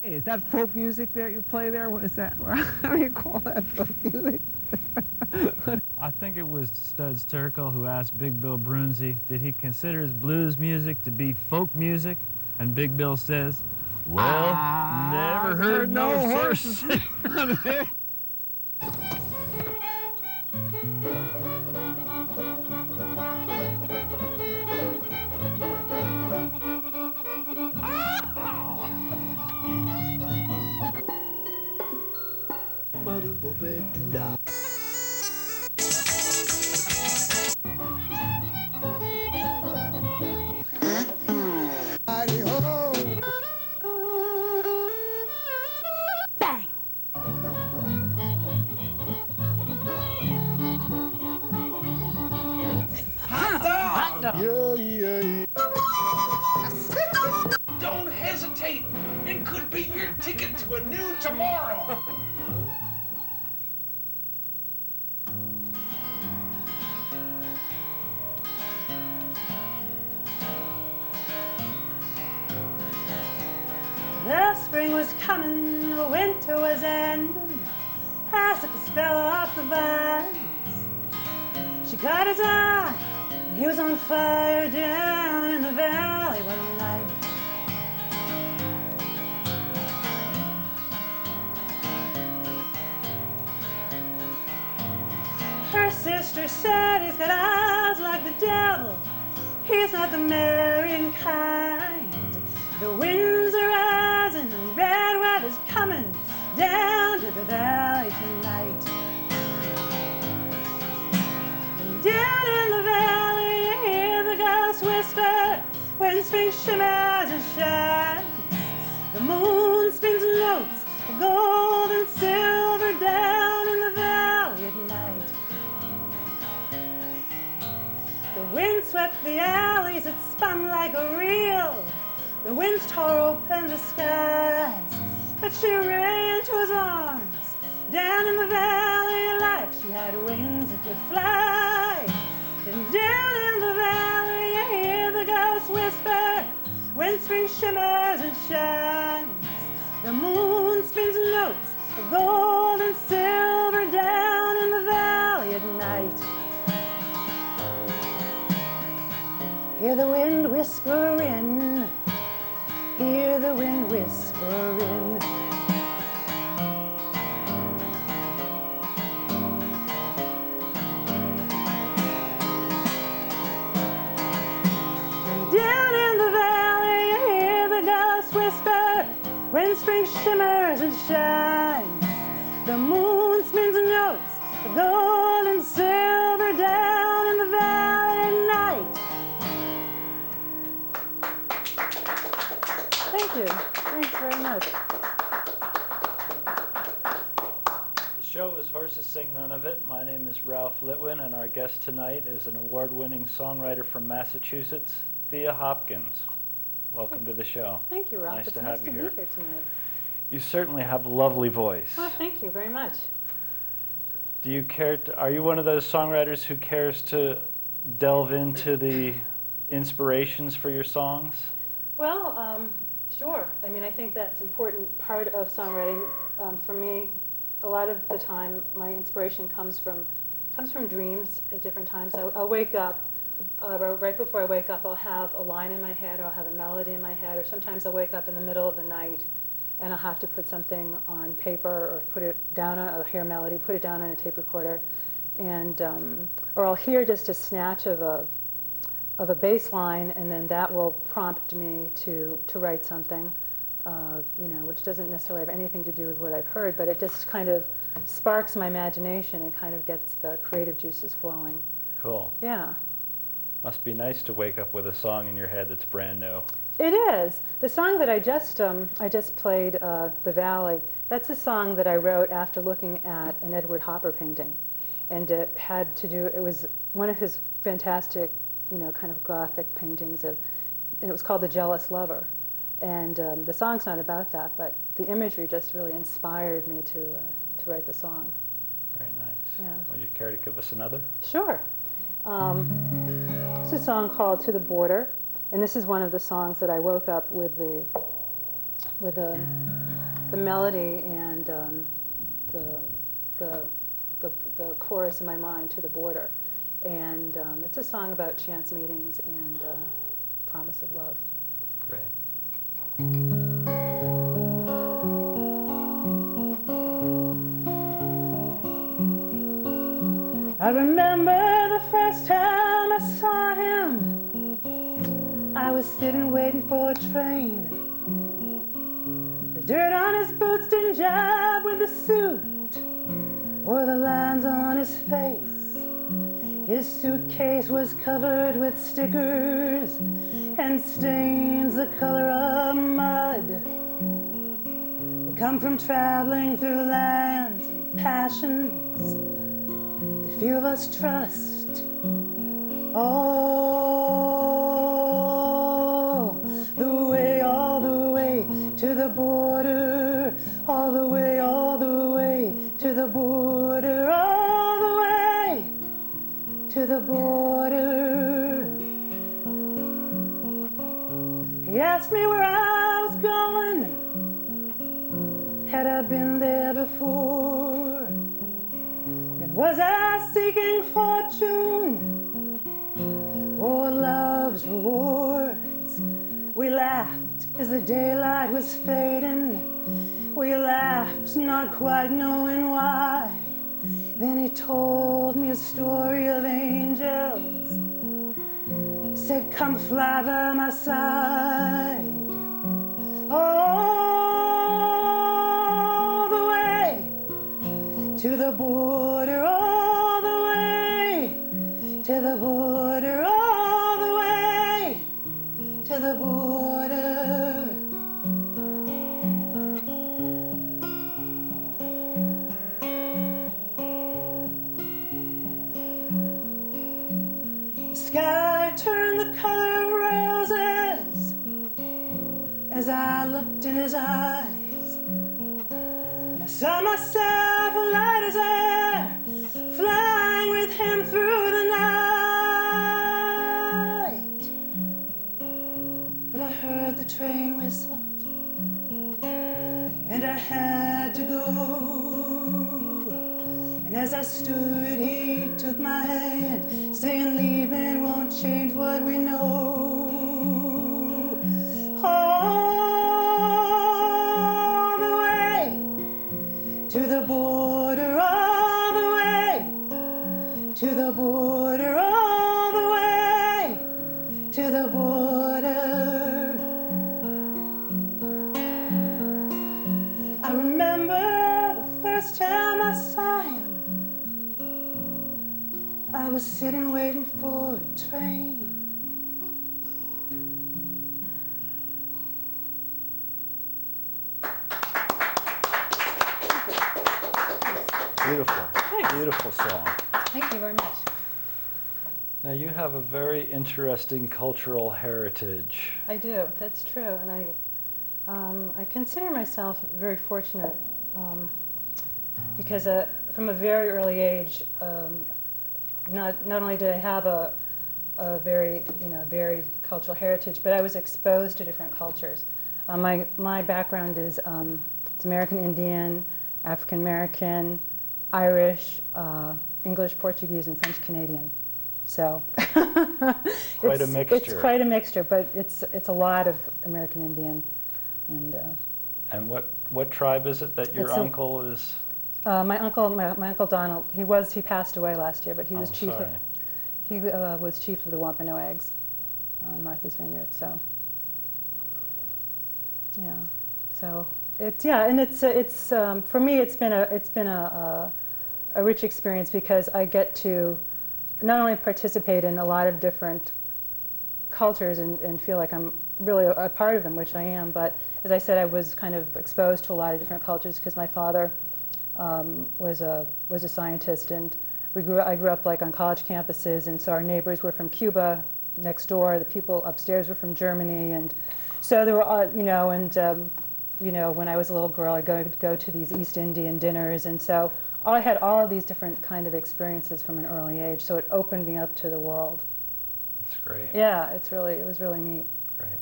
Hey, is that folk music that you play there? What is that? How do you call that folk music? I think it was Studs Terkel who asked Big Bill Brunzi, did he consider his blues music to be folk music? And Big Bill says, well, never heard no horse. Don't hesitate. It could be your ticket to a new tomorrow. The spring was coming, the winter was ending, icicles fell off the vines. She caught his eye, and he was on fire down in the valley one night. Her sister said he's got eyes like the devil, he's not the marrying kind. The winds are rising and red weather's coming down to the valley tonight. And down in the valley you hear the ghost whisper when spring shimmers and shines. The moon spins notes of gold and silver down in the valley at night. The wind swept the alleys, it spun like a reel. The winds tore open the skies, but she ran to his arms down in the valley like she had wings and could fly. And down in the valley you hear the ghost whisper when spring shimmers and shines. The moon spins notes of gold and silver down in the valley at night. Hear the wind whisper in, hear the wind whisper in. And down in the valley you hear the ghost whisper when spring shimmers and shines. The moon spins notes of gold and silver down in the valley at night. Thank you. Thanks very much. The show is Horses Sing None of It. My name is Ralph Litwin, and our guest tonight is an award-winning songwriter from Massachusetts, Thea Hopkins. Welcome to the show. Thank you, Ralph. Nice it's to nice have to you be here. here tonight. You certainly have a lovely voice. Oh, thank you very much. Do you care to, are you one of those songwriters who cares to delve into the inspirations for your songs? Well, sure. I mean, I think that's an important part of songwriting. For me, a lot of the time, my inspiration comes from dreams at different times. I'll wake up, right before I wake up, I'll have a line in my head, or I'll have a melody in my head, or sometimes I'll wake up in the middle of the night and I'll have to put something on paper or put it down on, I'll hear a melody, put it down on a tape recorder, and or I'll hear just a snatch of a bass line, and then that will prompt me to write something, you know, which doesn't necessarily have anything to do with what I've heard, but it just kind of sparks my imagination and kind of gets the creative juices flowing. Cool. Yeah. Must be nice to wake up with a song in your head that's brand new. It is. The song that I just played, The Valley, that's a song that I wrote after looking at an Edward Hopper painting. And it had to do, it was one of his fantastic, you know, kind of gothic paintings, and it was called The Jealous Lover. And the song's not about that, but the imagery just really inspired me to write the song. Very nice. Yeah. Will you care to give us another? Sure. It's a song called To the Border, and this is one of the songs that I woke up with the the melody and the, the, the chorus in my mind to the border. And it's a song about chance meetings and promise of love. Great. I remember the first time I saw him. I was sitting waiting for a train. The dirt on his boots didn't jibe with the suit or the lines on his face. His suitcase was covered with stickers and stains the color of mud. They come from traveling through lands and passions that few of us trust. All the way to the border, all the way to the border, all the way to the border. He asked me where I was going, had I been there before, and was I seeking fortune or love's rewards. We laughed as the daylight was fading. We laughed, not quite knowing why. Then he told me a story of angels. Said, come fly by my side. All the way to the border, all the way to the border, all the way to the border. The sky turned the color of roses as I looked in his eyes, and I saw myself light as air, flying with him through the night. But I heard the train whistle, and I had to go. And as I stood, he took my hand, saying, leaving won't change what we know. All the way to the border, all the way to the border, all the way to the border. I remember the first time I saw him. I was sitting waiting for a train. Beautiful. Beautiful song. Thank you very much. Now you have a very interesting cultural heritage. I do, that's true, and I consider myself very fortunate because from a very early age, not only did I have a very varied cultural heritage, but I was exposed to different cultures. My background is it's American Indian, African American, Irish, English, Portuguese, and French Canadian. So Quite a mixture. It's quite a mixture, but it's a lot of American Indian. And what tribe is it that your uncle is? My uncle Donald. He passed away last year, but he was chief. He was chief of the Wampanoags on Martha's Vineyard. So yeah, so it's for me it's been a rich experience because I get to not only participate in a lot of different cultures and feel like I'm really a part of them, which I am, but as I said, I was kind of exposed to a lot of different cultures because my father was a scientist, and I grew up like on college campuses, and so our neighbors were from Cuba next door, the people upstairs were from Germany, and so there were when I was a little girl, I'd go to these East Indian dinners, and so I had all of these different kind of experiences from an early age, so it opened me up to the world. That's great. Yeah, it was really neat. Great.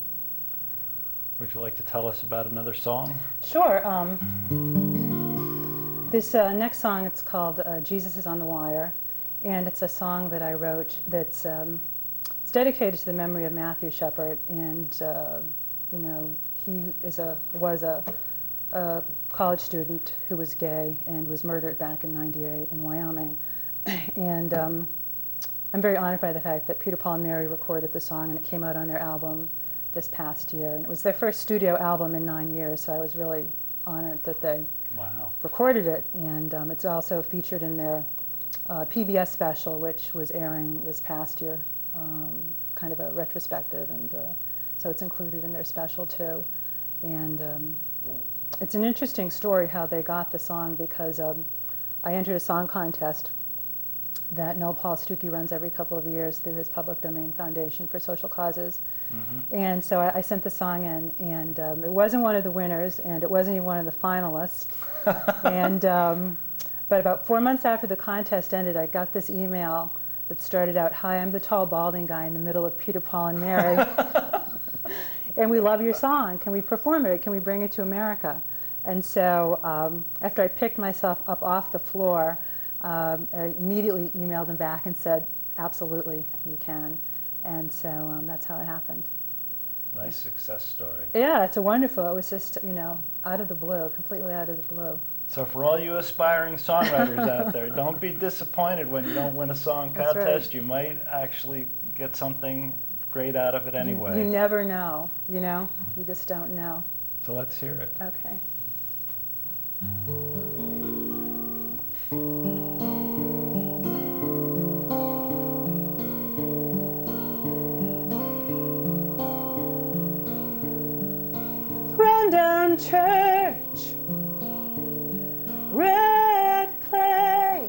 Would you like to tell us about another song? Sure. This next song, it's called Jesus is on the Wire, and it's a song that I wrote that's it's dedicated to the memory of Matthew Shepard, and you know, he was a college student who was gay and was murdered back in '98 in Wyoming, and I'm very honored by the fact that Peter, Paul, and Mary recorded the song, and it came out on their album this past year, and it was their first studio album in 9 years, so I was really honored that they recorded it, and it's also featured in their PBS special, which was airing this past year, kind of a retrospective, and so it's included in their special too. And it's an interesting story how they got the song, because I entered a song contest that Noel Paul Stuckey runs every couple of years through his Public Domain Foundation for Social Causes. And so I sent the song in, and it wasn't one of the winners, and it wasn't even one of the finalists. And but about 4 months after the contest ended, I got this email that started out, "Hi, I'm the tall balding guy in the middle of Peter, Paul, and Mary, and we love your song. Can we perform it? Can we bring it to America?" And so after I picked myself up off the floor, I immediately emailed him back and said, "Absolutely, you can." And so that's how it happened. Nice success story. Yeah, it's a wonderful. It was just, you know, out of the blue, completely out of the blue. So for all you aspiring songwriters out there, don't be disappointed when you don't win a song That's contest. right. You might actually get something great out of it anyway. You never know, you know? You just don't know. So let's hear it. Okay. Rundown church, red clay,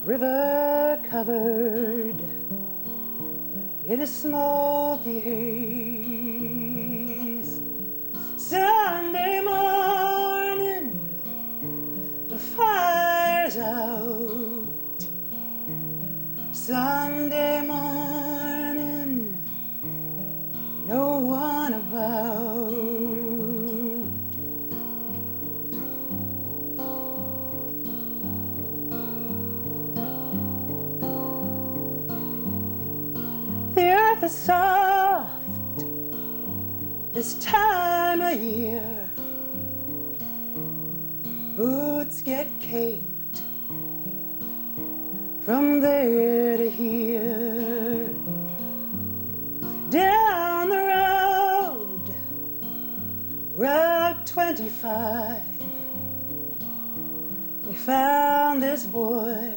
river covered in a smoky haze. Sunday morning, the fire's out. Sunday morning, no one about. The earth is soft this time of year. Boots get caked from there to here. Down the road, Route 25, we found this boy,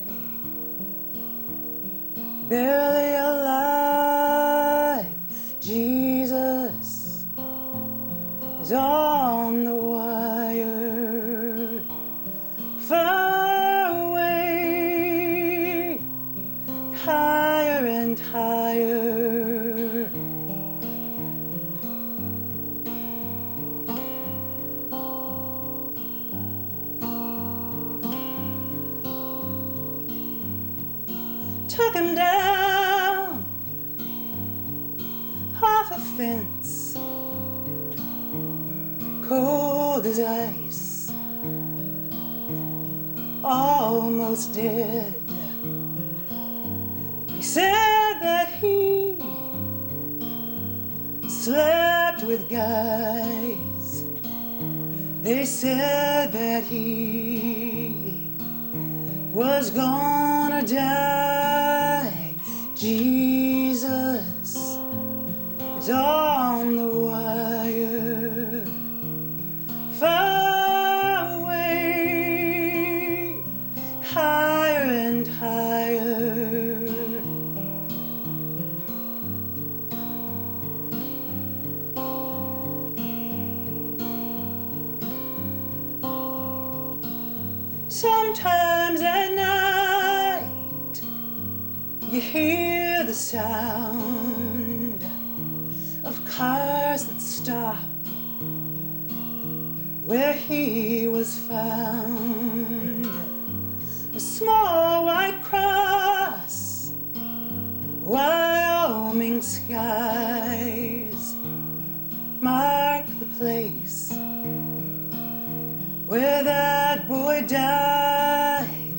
barely alive. Jesus is on the wire, far away, higher and higher. Took him down off a fence, cold as ice, almost dead. He said that he slept with guys. They said that he was gonna die. Jesus is on the wire, far away, higher and higher. Sometimes at night you hear the sound of cars that stop where he was found. A small white cross, Wyoming skies, where that boy died.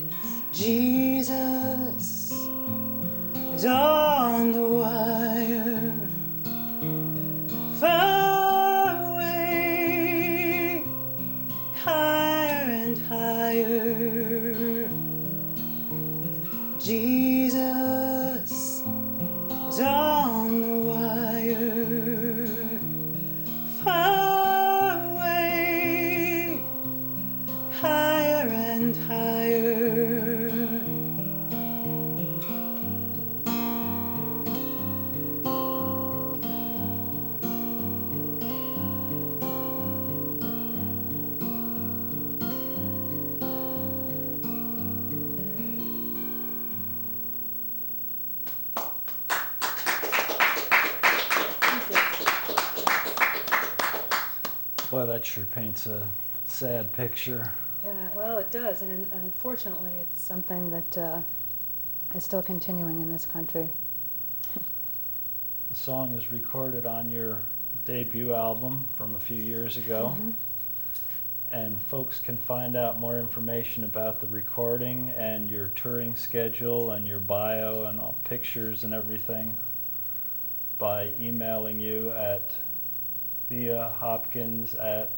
Jesus is on the wire, far away, higher and higher. Jesus is on the wire, far away, higher and higher. Boy, that sure paints a sad picture. Well, it does, and unfortunately, it's something that is still continuing in this country. The song is recorded on your debut album from a few years ago. Mm-hmm. And folks can find out more information about the recording and your touring schedule and your bio and all pictures and everything by emailing you at Thea Hopkins at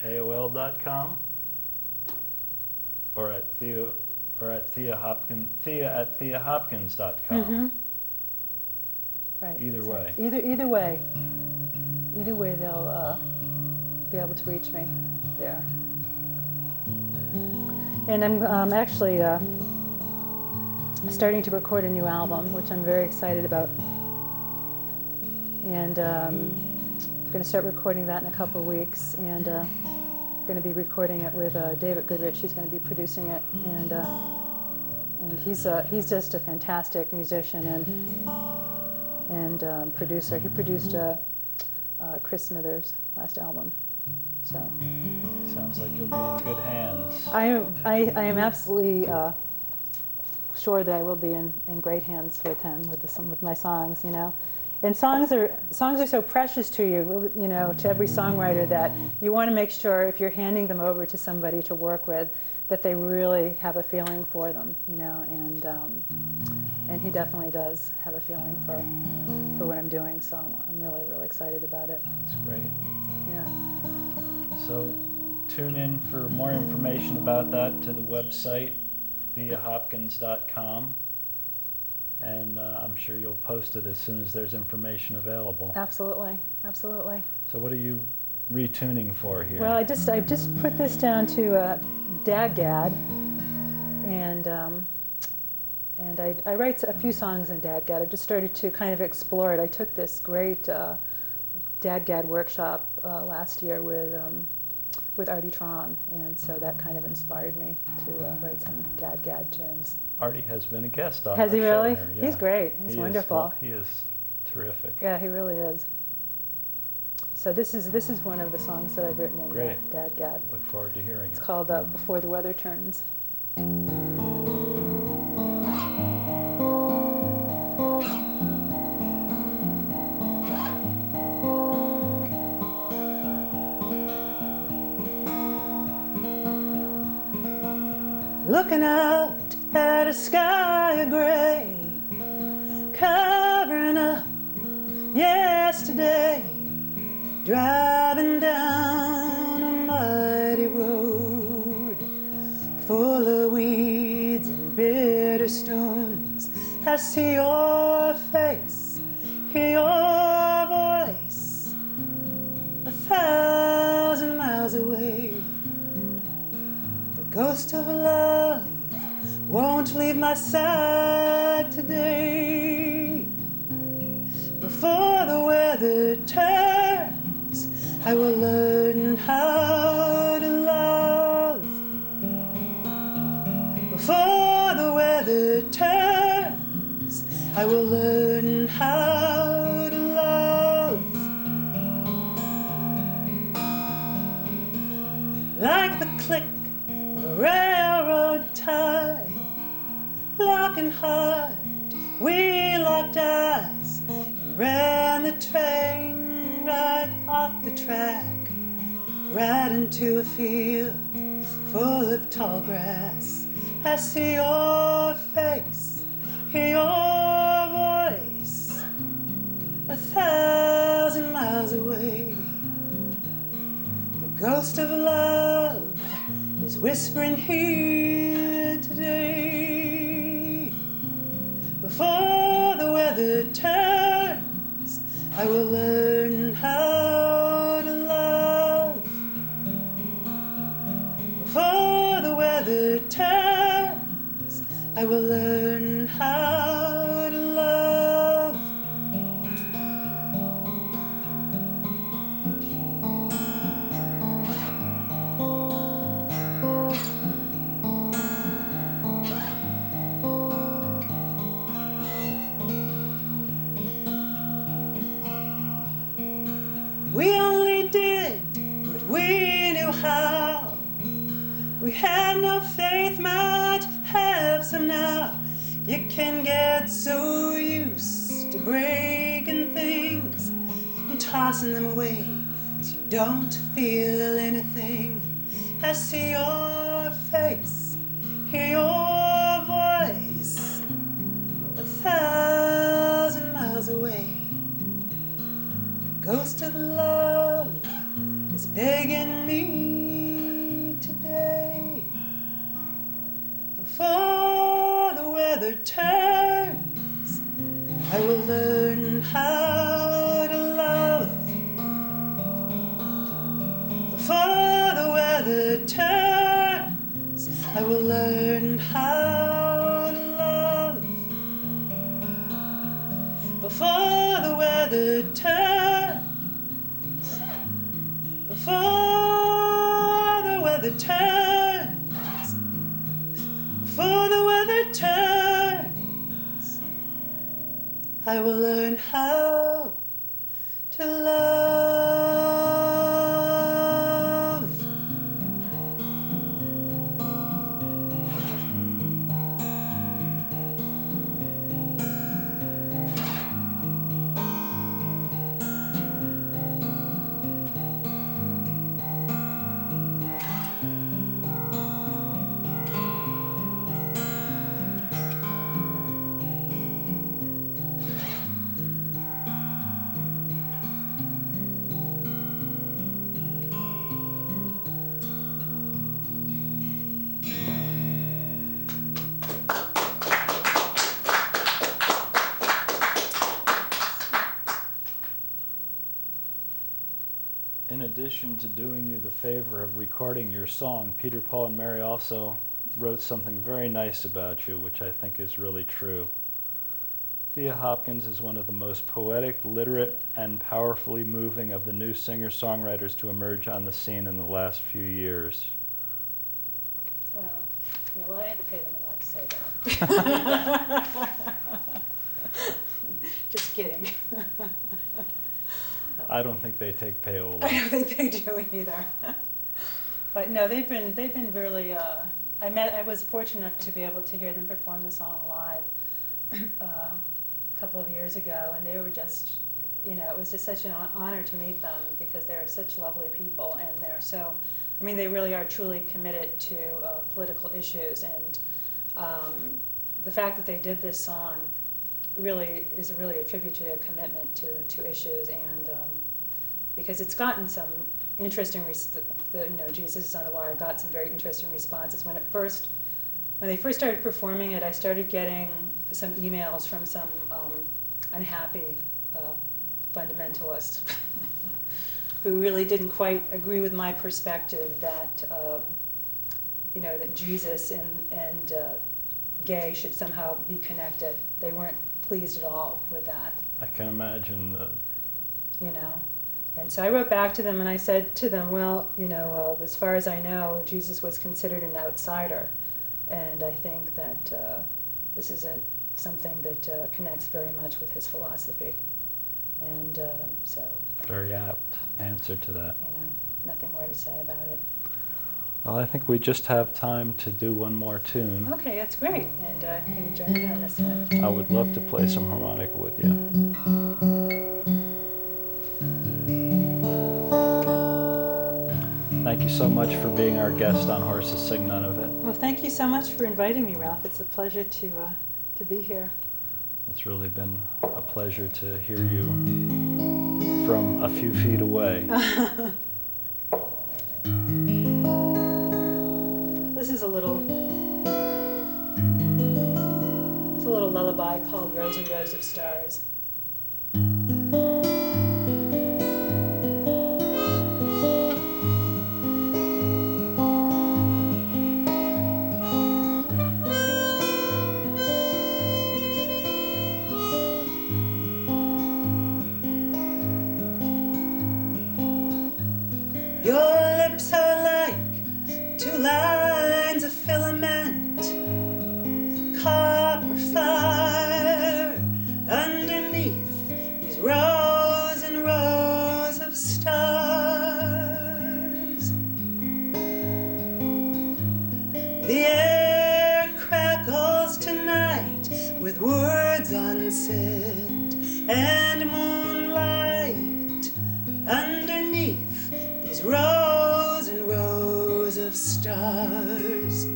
AOL.com or at Thea at TheaHopkins.com. Mm-hmm. Right. Either so way. Either way, they'll be able to reach me there. And I'm actually starting to record a new album, which I'm very excited about. And I'm going to start recording that in a couple of weeks, and going to be recording it with David Goodrich. He's going to be producing it, and he's just a fantastic musician and producer. He produced Chris Smithers' last album. So Sounds like you'll be in good hands. I am absolutely sure that I will be in great hands with him with my songs, you know. And songs are so precious to you, you know, to every songwriter, that you want to make sure if you're handing them over to somebody to work with, that they really have a feeling for them, you know. And he definitely does have a feeling for what I'm doing. So I'm really, really excited about it. That's great. Yeah. So tune in for more information about that to the website, TheaHopkins.com. And I'm sure you'll post it as soon as there's information available. Absolutely, absolutely. So what are you retuning for here? Well, I've just put this down to Dadgad, and I write a few songs in Dadgad. I've just started to kind of explore it. I took this great Dadgad workshop last year with Artie Tron, and so that kind of inspired me to write some Dadgad tunes. Artie has been a guest on Has our he show really? here, yeah. He's great. He's wonderful. He is terrific. Yeah, he really is. So this is one of the songs that I've written in Great. Dadgad. Look forward to hearing It's it. called Before the Weather Turns. Looking out at a sky of gray, covering up yesterday, driving down a muddy road, full of weeds and bitter stones. I see your face, hear your voice, 1,000 miles away. The ghost of love won't leave my side today. Before the weather turns, I will learn how to love. Before the weather turns, I will learn how to love. Like the click of a railroad tie, locking hard, we locked eyes and ran the train right off the track. right into a field full of tall grass. I see your face, hear your voice 1,000 miles away. The ghost of love is whispering here today. Before the weather turns, I will learn how to love. Before the weather turns, I will learn how to love. We only did what we knew how. We had no faith, might have some now. You can get so used to breaking things and tossing them away so you don't feel anything. I see your face, hear your voice 1,000 miles away. The ghost of love is begging me today. Before the weather turns, I will learn how to love. Before the weather turns, I will learn how to love. Before the weather turns, before the weather turns, before the weather turns, I will learn how to love. In addition to doing you the favor of recording your song, Peter, Paul, and Mary also wrote something very nice about you, which I think is really true. Thea Hopkins is one of the most poetic, literate, and powerfully moving of the new singer-songwriters to emerge on the scene in the last few years. Well, yeah, well, I had to pay them a lot to say that. Just kidding. I don't think they take payola. I don't think they do either. But no, they've been really. I was fortunate enough to be able to hear them perform the song live a couple of years ago, and they were just, it was just such an honor to meet them because they're such lovely people, and they're so. I mean, they really are truly committed to political issues, and the fact that they did this song really is a tribute to their commitment to issues, and because it's gotten some interesting, Jesus is on the Wire got some very interesting responses. When they first started performing it, I started getting some emails from some unhappy fundamentalists who really didn't quite agree with my perspective that that Jesus and gay should somehow be connected. They weren't pleased at all with that. I can imagine that. And so I wrote back to them and I said to them, well, as far as I know, Jesus was considered an outsider, and I think that this is something that connects very much with his philosophy, and so. Very apt answer to that. Nothing more to say about it. Well, I think we just have time to do one more tune. Okay, that's great, and you can join me on this one. I would love to play some harmonica with you. Thank you so much for being our guest on Horses Sing None of It. Well, thank you so much for inviting me, Ralph. It's a pleasure to be here. It's really been a pleasure to hear you from a few feet away. This is a little lullaby called Rows and Rows of Stars. Your lips are like two lines of filament, copper fire underneath these rows and rows of stars. The air crackles tonight with words unsaid and moonlight underneath these rows and rows of stars.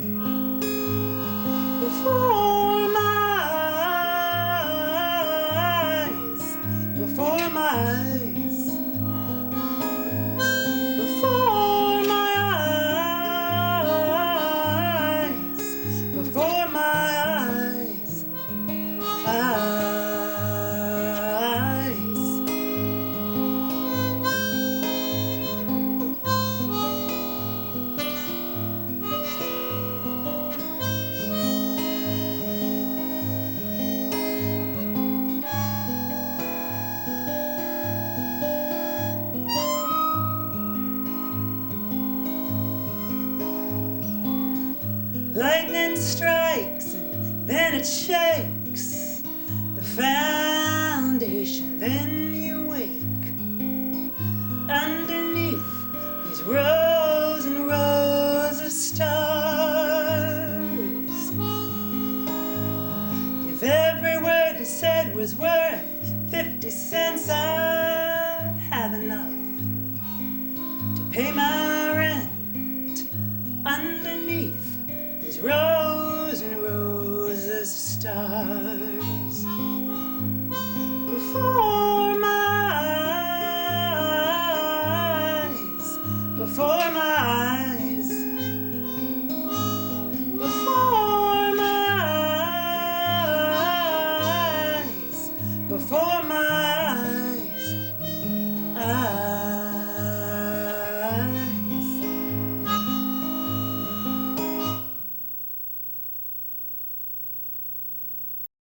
Before my eyes, before my eyes, before my eyes, before my eyes, eyes. Lightning strikes and then it shakes the foundation, then you wake underneath these rows and rows of stars. If every word you said was worth 50 cents, I'd have enough to pay my rent underneath these rows and rows of stars. Before my eyes, before my